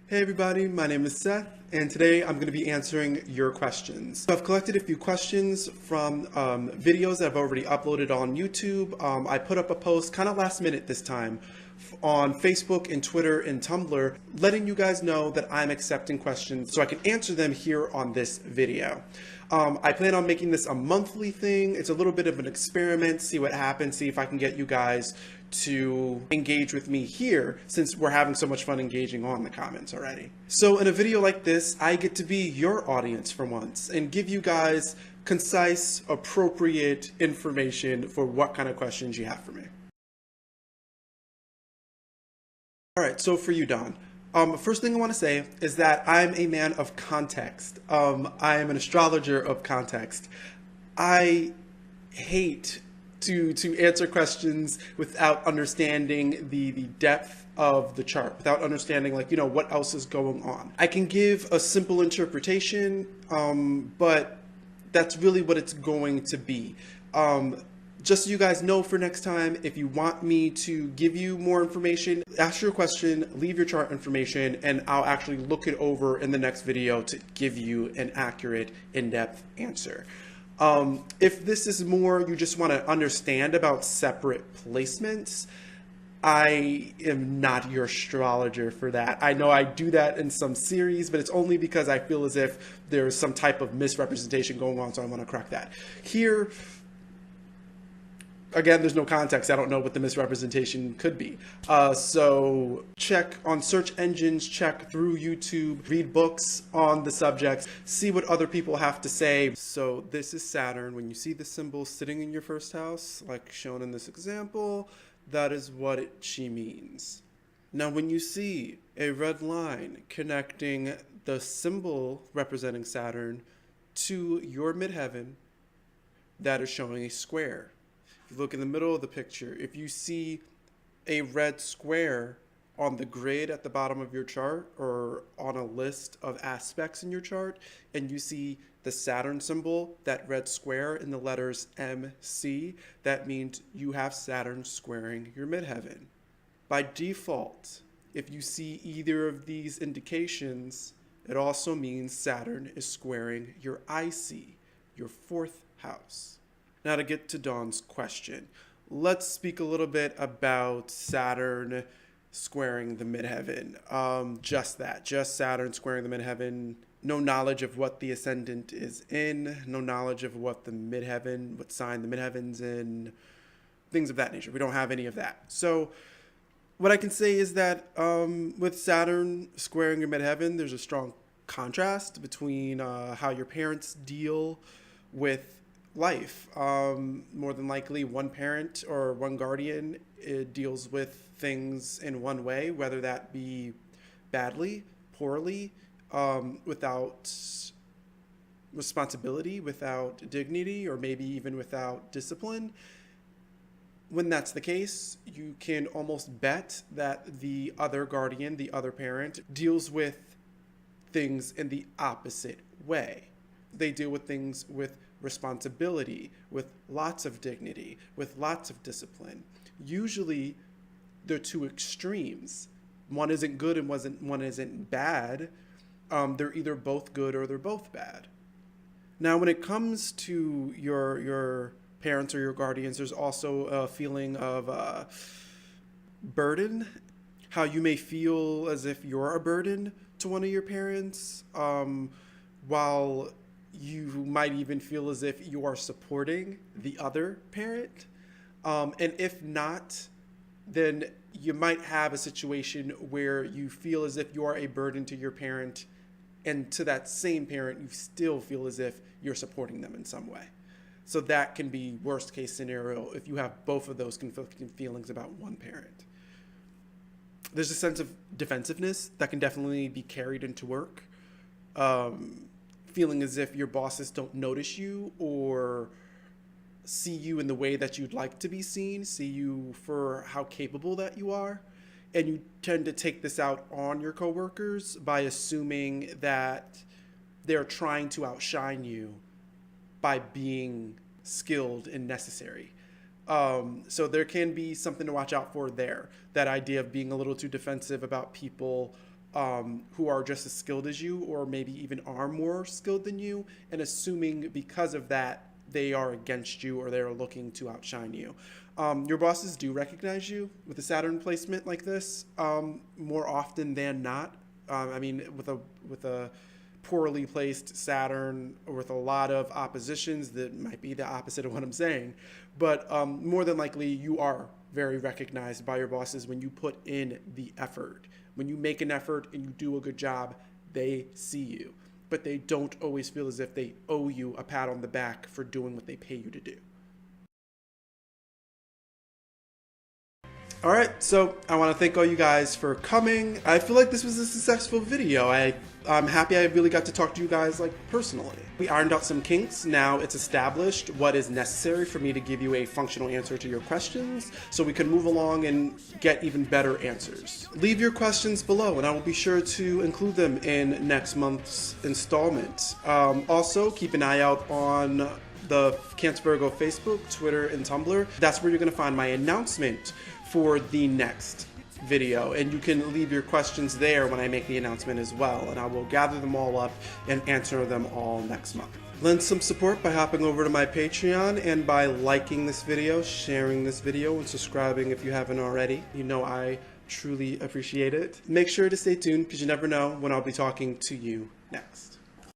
Hey everybody, my name is Seth, and today I'm going to be answering your questions. So I've collected a few questions from videos that I've already uploaded on YouTube. I put up a post kind of last minute this time on Facebook and Twitter and Tumblr, letting you guys know that I'm accepting questions so I can answer them here on this video. I plan on making this a monthly thing. It's a little bit of an experiment, see what happens, see if I can get you guys to engage with me here, since we're having so much fun engaging on the comments already. So in a video like this, I get to be your audience for once and give you guys concise, appropriate information for what kind of questions you have for me. All right, so for you, Don, first thing I want to say is that I'm a man of context. I am an astrologer of context. I hate to answer questions without understanding the depth of the chart, without understanding what else is going on. I can give a simple interpretation, but that's really what it's going to be. Just so you guys know for next time, if you want me to give you more information, ask your question, leave your chart information, and I'll actually look it over in the next video to give you an accurate, in-depth answer. If this is more you just want to understand about separate placements, I am not your astrologer for that. I know I do that in some series, but it's only because I feel as if there's some type of misrepresentation going on, so I want to correct that. Here, again, there's no context. I don't know what the misrepresentation could be. So check on search engines, check through YouTube, read books on the subject, see what other people have to say. So this is Saturn. When you see the symbol sitting in your first house, like shown in this example, that is what she means. Now, when you see a red line connecting the symbol representing Saturn to your midheaven, that is showing a square. If you look in the middle of the picture, if you see a red square on the grid at the bottom of your chart or on a list of aspects in your chart, and you see the Saturn symbol, that red square in the letters MC, that means you have Saturn squaring your midheaven. By default, if you see either of these indications, it also means Saturn is squaring your IC, your fourth house. Now to get to Dawn's question, let's speak a little bit about Saturn squaring the midheaven. Just Saturn squaring the midheaven. No knowledge of what the ascendant is in, no knowledge of what the midheaven, what sign the midheaven's in, things of that nature. We don't have any of that. So what I can say is that with Saturn squaring your midheaven, there's a strong contrast between how your parents deal with life. More than likely, one parent or one guardian deals with things in one way, whether that be badly, poorly, without responsibility, without dignity, or maybe even without discipline. When that's the case, you can almost bet that the other guardian, the other parent, deals with things in the opposite way. They deal with things with responsibility, with lots of dignity, with lots of discipline. Usually, they're two extremes. One isn't good and one isn't bad. They're either both good or they're both bad. Now, when it comes to your parents or your guardians, there's also a feeling of burden. How you may feel as if you're a burden to one of your parents, while you might even feel as if you are supporting the other parent. And if not, then you might have a situation where you feel as if you are a burden to your parent, and to that same parent, you still feel as if you're supporting them in some way. So that can be worst case scenario if you have both of those conflicting feelings about one parent. There's a sense of defensiveness that can definitely be carried into work. Feeling as if your bosses don't notice you or see you in the way that you'd like to be seen, see you for how capable that you are. And you tend to take this out on your coworkers by assuming that they're trying to outshine you by being skilled and necessary. So there can be something to watch out for there. That idea of being a little too defensive about people who are just as skilled as you, or maybe even are more skilled than you, and assuming because of that they are against you or they're looking to outshine you. Your bosses do recognize you with a Saturn placement like this more often than not. I mean, with a poorly placed Saturn or with a lot of oppositions, that might be the opposite of what I'm saying. But more than likely, you are very recognized by your bosses when you put in the effort. When you make an effort and you do a good job, they see you. But they don't always feel as if they owe you a pat on the back for doing what they pay you to do. All right, so I want to thank all you guys for coming. I feel like this was a successful video. I'm happy I really got to talk to you guys like personally. We ironed out some kinks. Now it's established what is necessary for me to give you a functional answer to your questions so we can move along and get even better answers. Leave your questions below and I will be sure to include them in next month's installment. Also, keep an eye out on the Cancersburgo Facebook, Twitter, and Tumblr. That's where you're going to find my announcement for the next video, and you can leave your questions there when I make the announcement as well, and I will gather them all up and answer them all next month. Lend some support by hopping over to my Patreon and by liking this video, sharing this video, and subscribing if you haven't already. You know I truly appreciate it. Make sure to stay tuned because you never know when I'll be talking to you next.